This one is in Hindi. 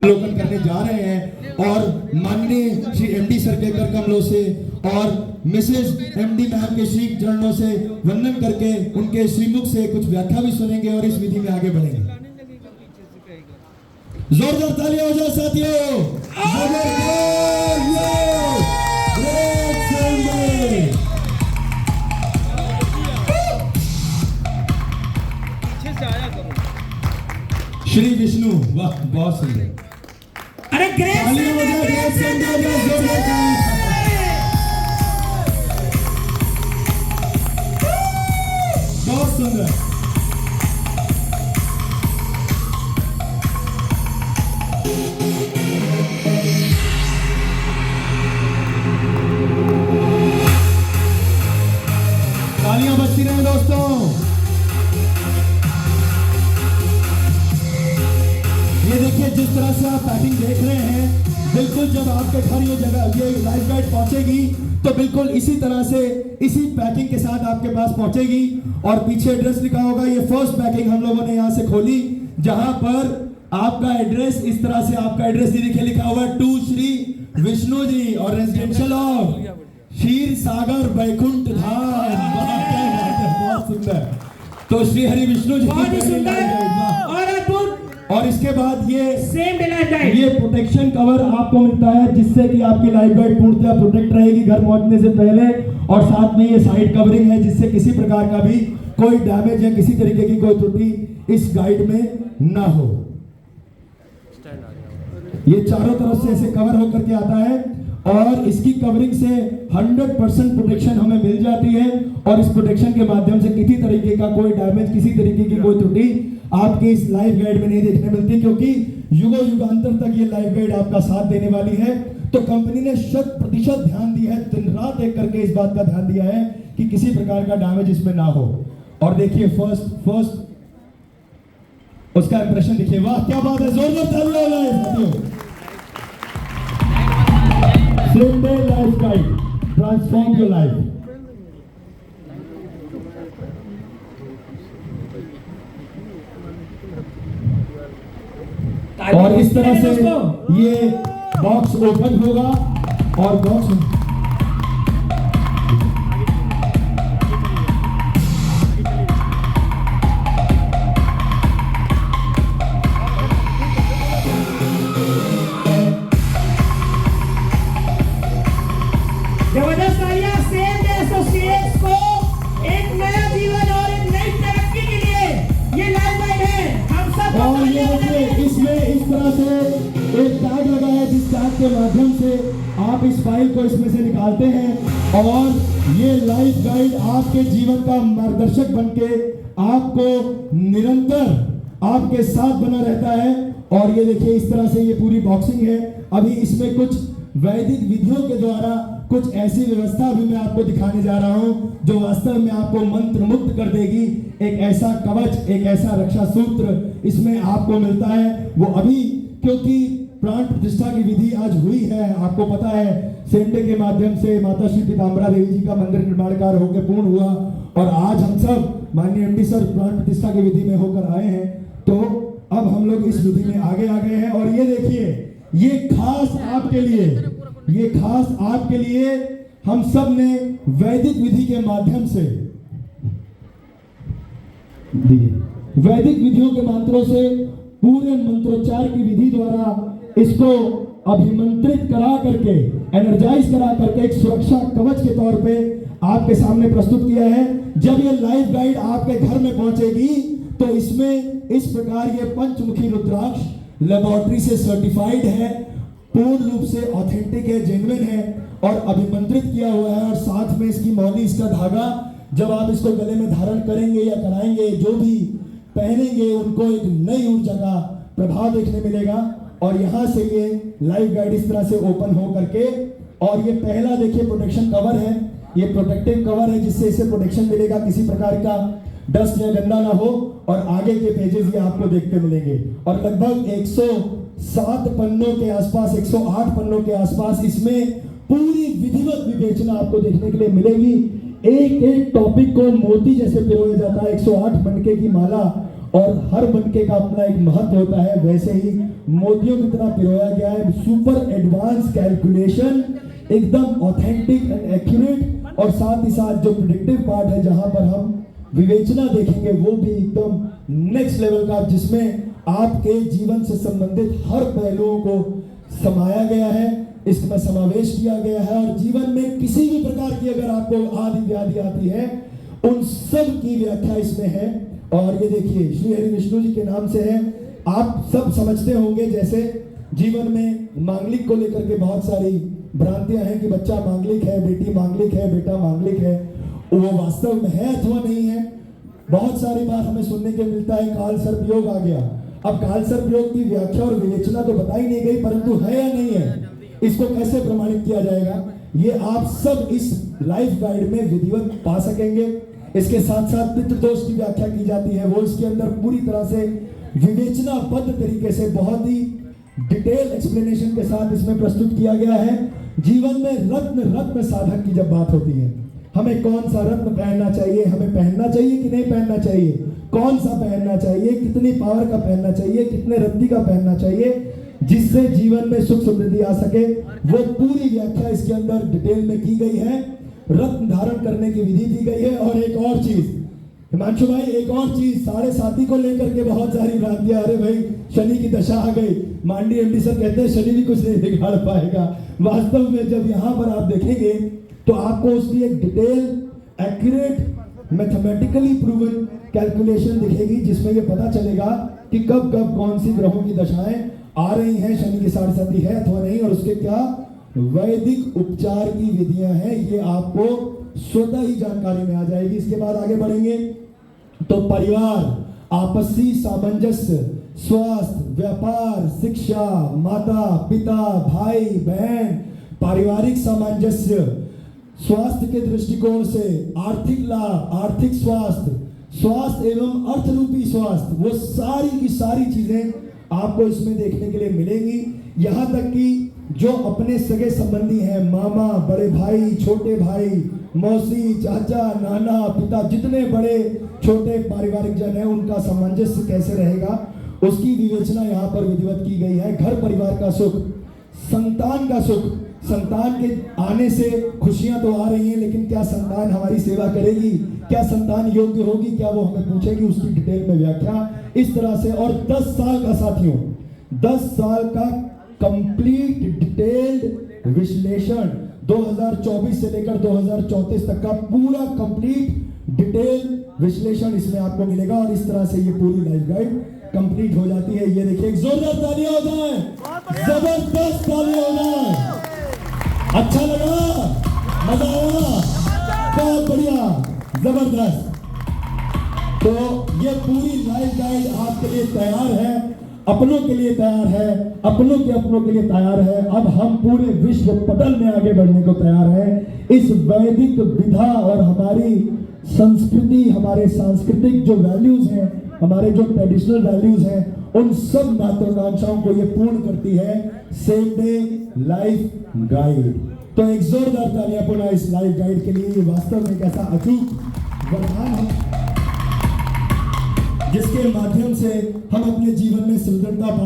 अवलोकन करने जा रहे हैं और माननीय श्री एमडी सर के कर कमलों से और मिसेस एमडी मैम के श्री चरणों से वंदन करके उनके श्रीमुख से कुछ व्याख्या भी सुनेंगे और इस विधि में आगे बढ़ेंगे। जोरदार तालियां हो जाए साथियों। श्री विष्णु, वाह बहुत सुंदर। अरे तालियां हो जाए ग्रेट सेंटर। बहुत सुंदर। तालियां बजती रहे दोस्तों। ये देखिए जिस तरह से आप पैकिंग देख रहे हैं, बिल्कुल जब आपके घर ये जगह ये लाइफ गाइड पहुंचेगी तो बिल्कुल इसी तरह से इसी पैकिंग के साथ आपके पास पहुंचेगी और पीछे एड्रेस लिखा होगा। ये फर्स्ट पैकिंग हम लोगों ने यहाँ से खोली जहां पर आपका एड्रेस इस तरह से आपका एड्रेस देखिए लिखा हुआ टू श्री विष्णु जी और रेजिडेंशियल ऑफ क्षीर सागर बैकुंठ धाम। बहुत सुंदर। तो श्री हरि विष्णु जी बहुत ही सुंदर और इसके बाद ये सेम लाइफ गाइड, ये प्रोटेक्शन कवर आपको मिलता है जिससे कि आपकी लाइफ गाइड पूर्णतः प्रोटेक्ट रहेगी घर पहुंचने से पहले और साथ में ये साइड कवरिंग है जिससे किसी प्रकार का भी कोई डैमेज या किसी तरीके की कोई त्रुटि इस गाइड में ना हो। ये चारों तरफ से ऐसे कवर होकर के आता है और इसकी कवरिंग से 100% प्रोटेक्शन हमें मिल जाती है और इस प्रोटेक्शन के माध्यम से किसी तरीके का कोई डैमेज किसी तरीके की कोई त्रुटि आपके इस लाइफ गाइड में नहीं देखने मिलती क्योंकि युगों युगांतर तक ये लाइफ गाइड आपका साथ देने वाली है। तो कंपनी ने 100% ध्यान दिया है, दिन रात एक करके इस बात का ध्यान दिया है कि किसी प्रकार का डैमेज इसमें ना हो। और देखिए फर्स्ट उसका इंप्रेशन देखिए, वाह क्या बात है, जोरदार तालियां हो साथियों। Simple life guide, transform your life. और इस तरह से ये बॉक्स ओपन होगा और बॉक्स जबरदस्त तालियां सेम डे एसोसिएट्स को एक नया जीवन और एक नई तरक्की के लिए ये लाइफ गाइड है। हम सब और ये देखिए इसमें इस तरह से एक टैग लगा है जिस टैग के माध्यम से आप इस फाइल को इसमें से निकालते हैं और ये लाइफ गाइड आपके जीवन का मार्गदर्शक बनके आपको निरंतर आपके साथ बना रहता है। और ये देखिए इस तरह से ये पूरी बॉक्सिंग है। अभी इसमें कुछ वैदिक विधियों के द्वारा कुछ ऐसी व्यवस्था भी मैं आपको दिखाने जा रहा हूं जो वास्तव में आपको मंत्र मुक्त कर देगी। एक ऐसा कवच, एक ऐसा रक्षा सूत्र इसमें आपको मिलता है। वो अभी क्योंकि प्राण प्रतिष्ठा की विधि आज हुई है, आपको पता है सेंडे के माध्यम से माता श्री पीताम्बरा देवी जी का मंदिर निर्माण कार्य होकर पूर्ण हुआ और आज हम सब माननीय एमडी सर प्राण प्रतिष्ठा की विधि में होकर आए हैं। तो अब हम लोग इस विधि में आगे आ गए हैं और ये देखिए ये खास आपके लिए, ये खास आपके लिए हम सब ने वैदिक विधि के माध्यम से वैदिक विधियों के मंत्रों से पूरे मंत्रोच्चार की विधि द्वारा इसको अभिमंत्रित करा करके एनर्जाइज करा करके एक सुरक्षा कवच के तौर पे आपके सामने प्रस्तुत किया है। जब ये लाइफ गाइड आपके घर में पहुंचेगी तो इसमें इस प्रकार ये पंचमुखी रुद्राक्ष लेबोरेटरी से सर्टिफाइड है, पूर्ण रूप से ऑथेंटिक है, जेन्युइन है और अभिमंत्रित किया हुआ है। और साथ में इसकी मौली, इसका धागा जब आप इसको गले में धारण करेंगे या कराएंगे, जो भी पहनेंगे उनको एक नई ऊर्जा का प्रभाव देखने मिलेगा। और यहाँ से ये लाइफ गाइड इस तरह से ओपन हो करके और ये पहला देखिए प्रोटेक्शन कवर है, ये प्रोटेक्टिव कवर है जिससे इसे प्रोटेक्शन मिलेगा, किसी प्रकार का डस्ट या गंदा ना हो। और आगे के पेजेस ये आपको देखते मिलेंगे और लगभग 107 पन्नों के आसपास, 108 पन्नों के आसपास इसमें पूरी विधिवत विवेचना आपको देखने के लिए मिलेगी। एक एक टॉपिक को मोती जैसे पिरोया जाता है, 108 मणके की माला और हर मनके का अपना एक महत्व होता है, वैसे ही मोतियों की तरह पिरोया गया है सुपर एडवांस कैलकुलेशन, एकदम ऑथेंटिक एंड एक्यूरेट, और साथ ही साथ जो प्रेडिक्टिव पार्ट है जहां पर हम विवेचना देखेंगे वो भी एकदम नेक्स्ट लेवल का, जिसमें आपके जीवन से संबंधित हर पहलुओं को समाया गया है, इसमें समावेश किया गया है। और जीवन में किसी भी प्रकार की अगर आपको आदि व्याधि आती है, उन सब की व्याख्या इसमें है। और ये देखिए श्री हरि विष्णु जी के नाम से है। आप सब समझते होंगे जैसे जीवन में मांगलिक को लेकर के बहुत सारी भ्रांतियां हैं कि बच्चा मांगलिक है, बेटी मांगलिक है, बेटा मांगलिक है। वो वास्तव में है अथवा नहीं है। बहुत सारी बार हमें सुनने को मिलता है काल सर्प योग आ गया। अब काल सर्प योग की व्याख्या और विवेचना तो बताई नहीं गई, परंतु है या नहीं है, इसको कैसे प्रमाणित किया जाएगा, ये आप सब इस लाइफ गाइड में विधिवत पा सकेंगे। इसके साथ साथ पितृदोष की व्याख्या की जाती है, वो इसके अंदर पूरी तरह से विवेचनाबद्ध तरीके से बहुत ही डिटेल एक्सप्लेनेशन के साथ इसमें प्रस्तुत किया गया है। जीवन में रत्न साधक की जब बात होती है, हमें कौन सा रत्न पहनना चाहिए, हमें पहनना चाहिए कि नहीं पहनना चाहिए, कौन सा पहनना चाहिए, कितनी पावर का पहनना चाहिए, कितने रत्ती का पहनना चाहिए, जिससे जीवन में सुख समृद्धि आ सके, वो पूरी व्याख्या इसके अंदर डिटेल में की गई है। रत्न धारण करने की विधि दी गई है। और एक और चीज हिमांशु भाई, एक और चीज, 7.5 को लेकर के बहुत सारी भ्रांतियां, अरे भाई शनि की दशा आ गई, मांडी एमडी सर कहते हैं शनि भी कुछ नहीं बिगाड़ पाएगा। वास्तव में जब यहाँ पर आप देखेंगे तो आपको उसकी एक detail accurate mathematically proven calculation दिखेगी, जिसमें ये पता चलेगा कि कब कब कौन सी ग्रहों की दशाएं आ रही हैं, शनि की 7.5 है अथवा नहीं, और उसके क्या वैदिक उपचार की विधियां हैं, ये आपको स्वतः ही जानकारी में आ जाएगी। इसके बाद आगे बढ़ेंगे तो परिवार, आपसी सामंजस्य, स्वास्थ्य, व्यापार, शिक्षा, माता पिता, भाई बहन, पारिवारिक सामंजस्य, स्वास्थ्य के दृष्टिकोण से आर्थिक लाभ, आर्थिक स्वास्थ्य एवं अर्थ रूपी स्वास्थ्य, वो सारी की सारी चीजें आपको इसमें देखने के लिए मिलेंगी। यहाँ तक कि जो अपने सगे संबंधी हैं, मामा, बड़े भाई, छोटे भाई, मौसी, चाचा, नाना, पिता, जितने बड़े छोटे पारिवारिक जन हैं, उनका सामंजस्य कैसे रहेगा, उसकी विवेचना यहाँ पर विधिवत की गई है। घर परिवार का सुख, संतान का सुख, संतान के आने से खुशियां तो आ रही हैं, लेकिन क्या संतान हमारी सेवा करेगी, क्या संतान योग्य होगी, क्या वो हमें पूछेगी, उसकी डिटेल में व्याख्या इस तरह से। और 10 साल का साथियों, 10 साल का कंप्लीट डिटेल्ड विश्लेषण, 2024 से लेकर 2034 तक का पूरा कंप्लीट डिटेल विश्लेषण इसमें आपको मिलेगा। और इस तरह से ये पूरी लाइफ गाइड कंप्लीट हो जाती है। ये देखिए, एक जोरदार तालियां हो जाए, जबरदस्त तालियां हो जाए। अच्छा लगा, मजा आया, बहुत बढ़िया, जबरदस्त। तो ये पूरी लाइफ गाइड आपके लिए तैयार है, अपनों के लिए तैयार है, अपनों के लिए तैयार है। अब हम पूरे विश्व पटल में आगे बढ़ने को तैयार है। इस वैदिक विधा और हमारी संस्कृति, हमारे सांस्कृतिक जो वैल्यूज हैं, हमारे जो ट्रेडिशनल वैल्यूज हैं, उन सब महत्वाकांक्षाओं को ये पूर्ण करती है सेम डे लाइफ गाइड। तो एक जोरदार तालियां पुनः इस लाइफ गाइड के लिए। ये वास्तव में एक ऐसा अचूक वरदान है जिसके माध्यम से हम अपने जीवन में सुंदरता पा